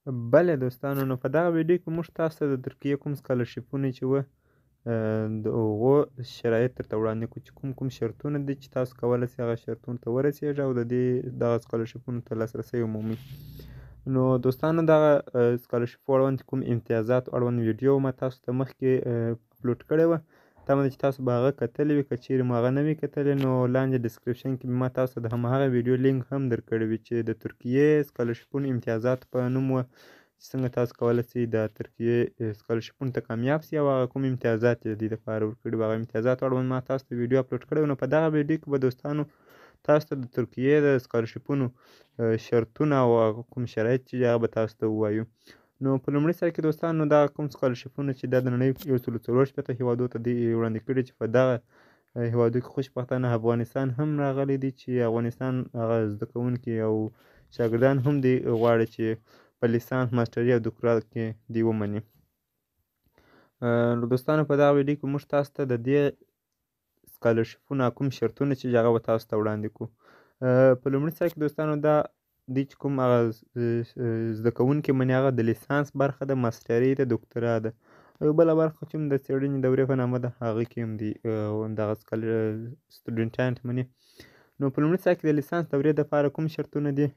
بله دوستانو، نو په دغه ویډیو کې موږ تاسو ته د ترکیې کوم سکالرشیپونه چې وه د هغو شرایط درته وړاندې کړو چې کوم شرطونه دي چې تاسو کولی شئ هغه شرطونو ته ورسیږئ او د دغه سکالرشیپونو ته لاسرسی ومومئ. نو دوستانو دغه سکالرشیپ اړوند کوم امتیازات اړوند ویډیو ما تاسو ته مخکې اپلوډ کړې وه، تمه ده چې تاسو به هغه کتلې وي. که چیرې مو هغه نه وي کتلې نو لاندې ډسکرپشن کې ما تاسو ته د هماغه ویډیو لینک هم درکړی وي چې د ترکیې سکالرشیپونو امتیازاتو په نوم وه، چې څنګه تاسو کولی شئ د ترکیې سکالرشیپونو ته کامیاب شئ او هغه کوم امتیازات یې د دې لپاره ورکړي وو. هغه امتیازاتو اړوند ما تاسو ته ویډیو اپلوډ کړی وو. نو په دغه ویډیو کې به دوستانو تاسو ته د ترکیې د سکالرشیپونو شرطونه او هغه کوم شرایط چې هغه به تاسو ته ووایو. نو په لومړي سر کې دوستانو دغه کوم سکالرشیپونه چې دا د نړۍ 140 هېوادو ته دي وړاندې کړي، چې په دغه هېوادو کې خوشبختانه افغانستان هم راغلی دی، چې افغانستان هغه زده کوونکي او شاګردان هم دې غواړي چې په لیسانس، ماسټري او دکترا کې دې ومني. نو دوستانو په دغه ویډیو کې موږ تاسو ته د دې سکالرشیپونو کوم شرطونه چې هغه به تاسو ته وړاندې کړو. په لومړي سر کې دوستانو دا دوی چې کوم هغه زده کوونکي مني هغه د لیسانس برخه ده، ماسټري ده، دکترا ده، او بله برخه چې هم د څېړنې دورې په نامه ده هغه کې هم دي دغه سټوډنټان مني. نو په لومړي سر کې د لیسانس دورې دپاره کوم شرطونه دي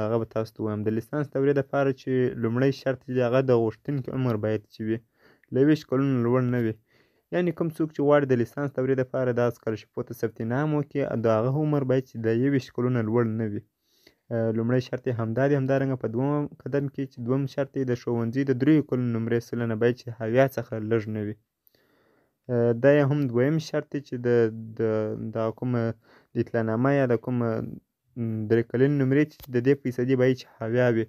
هغه به تاسو ته ووایم. د لیسانس دورې دپاره چې لومړی شرط دی هغه د غوښتونکي عمر باید چې وي له 20 کلونو لوړ نه وي. یعنې کوم څوک چې غواړي د لیسانس دورې دپاره دغه سکالرشیپو ته ثبت نام وکړي د هغه عمر باید چې د 21 کلونو لوړ نه وي. لومړی شرط یې همدا دی. همدارنګه په دویم قدم کې چې دویم شرط یې د ښوونځي د 3 کلونو نمرې سلنه باید چې 70 څخه لږ نه وي. دا یې هم دویم شرط دی چې د کومه د اطلاعنامه یا د کومه 3 کلنې نمرې چې د دې فیصدي باید چې 70 وي.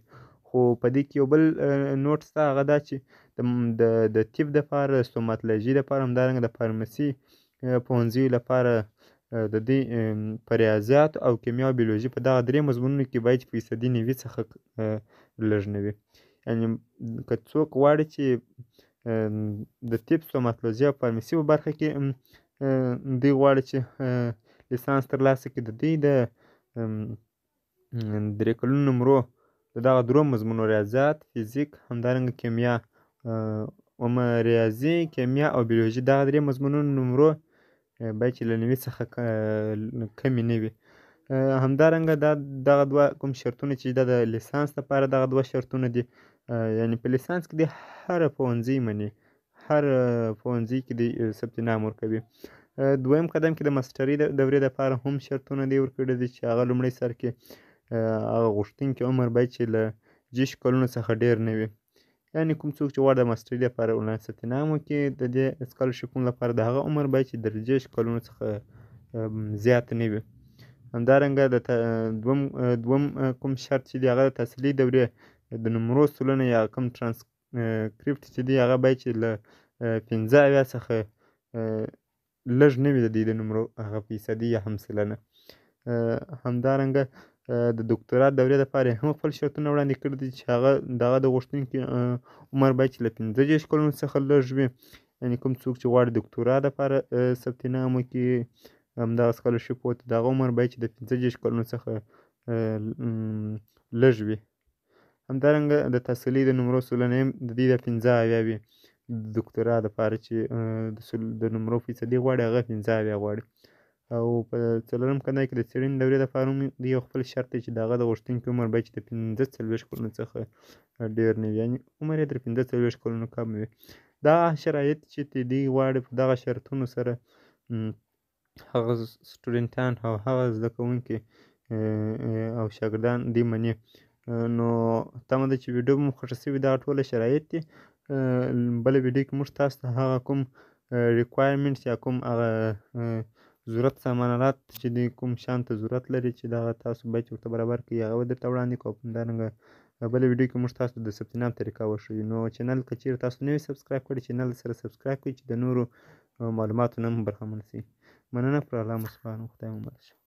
خو په دې کې یو بل نوټ شته، هغه دا چې د طب دپاره، د ستوماتولوژي دپاره، همدارنګه د فارمسي پوهنځیو لپاره د دې په ریاضیاتو او کیمیا او بیولوژي په دغه 3 مضمونونو کې باید فیصدي 90 څخه لږ نه وي. یعنې که څوک غواړي چې د طب، ستوماتولوژي او فارمسي په برخه کې دوی غواړي چې لیسانس ترلاسه کړي، د دوی د 3 کلونو نمرو د دغه 3 مضمونو ریاضیات، فیزیک، همدارنګه کیمیا، ریاضي، کیمیا او بیولوژي دغه 3 مضمونونو نمرو باید چې له 90 څخه کمې نه وي. همدارنګه دغه 2 کوم شرطونه چې دا د لیسانس لپاره دغه 2 شرطونه دي. یعنې په لیسانس کې د هر پوهنځي مني، هر پوهنځي کې د ثبت نام ورکوي. دویم قدم کې د ماسټري دورې دپاره هم شرطونه دې ورکړي دي چې هغه لومړی سر کې هغه غوښتونکي عمر باید چې له 10 کلونو څخه ډېر نه وي. یعنې کوم څوک چې غواړي د ماسټري لپاره آنلاین ثبت نام وکړي د دې سکالرشیپونو لپاره د هغه عمر باید چې د 10 کلونو څخه زیات نه وي. همدارنګه د دوم کوم شرط چې دی هغه د تحصیلي دورې د نمرو سلنه یا کوم ترانسکریپټ چې دی هغه باید چې له 15 څخه لږ نه وي د دې د نمرو هغه فیصدي یا هم سلنه. همدارنګه د دکترا دورې دپاره هم خپل شرطونه وړاندې کړي دي چې هغه دغه د غوښتونکي عمر باید چې له 15 کلونو څخه لږ وي. یعنې کوم څوک چې غواړي دکترا دپاره ثبت نام وکړي همدغه سکالرشیپ ته د هغه عمر باید چې د 15 کلونو څخه لږ وي. همدارنګه د تحصیلي د نمرو سلنه هم د دې د 15 وي. د دکترا دپاره چې د نمرو فیصدي غواړي هغه 15 غواړي. او په څلورم قدم کې د څېړنې دورې دپاره هم یو خپل شرط دی چې د هغه د غوښتونکي عمر باید چې د 45 کلونو څخه ډېر نه وي. یعنې عمر یې تر 45 کلونو کم وي. دا شرایط چې دوی غواړي په دغه شرطونو سره هغه سټوډنټان او هغه زده کوونکي او شاګردان دوی مني. نو تمه ده چې ویډیو به مو خوښه شوې. دغه ټوله شرایط دي. بله ویډیو کې موږ تاسو ته هغه کوم ریکوایرمنټس یا کوم هغه ضرورت سامان آلات چې دوی کوم شیانو ته ضرورت لري چې دغه تاسو باید چې ورته برابر کړئ هغه به درته وړاندې کړو. همدارنګه بله ویډیو کې موږ تاسو ته د ثبت نام طریقه وښیو. نو چینل که چیرې تاسو نه وي سبسکرایب کړی چینل سره سبسکرایب کړئ چې د نورو معلوماتو نه هم برخمن شئ. مننه. پر الله مو سپارم. خدای مو مل شه.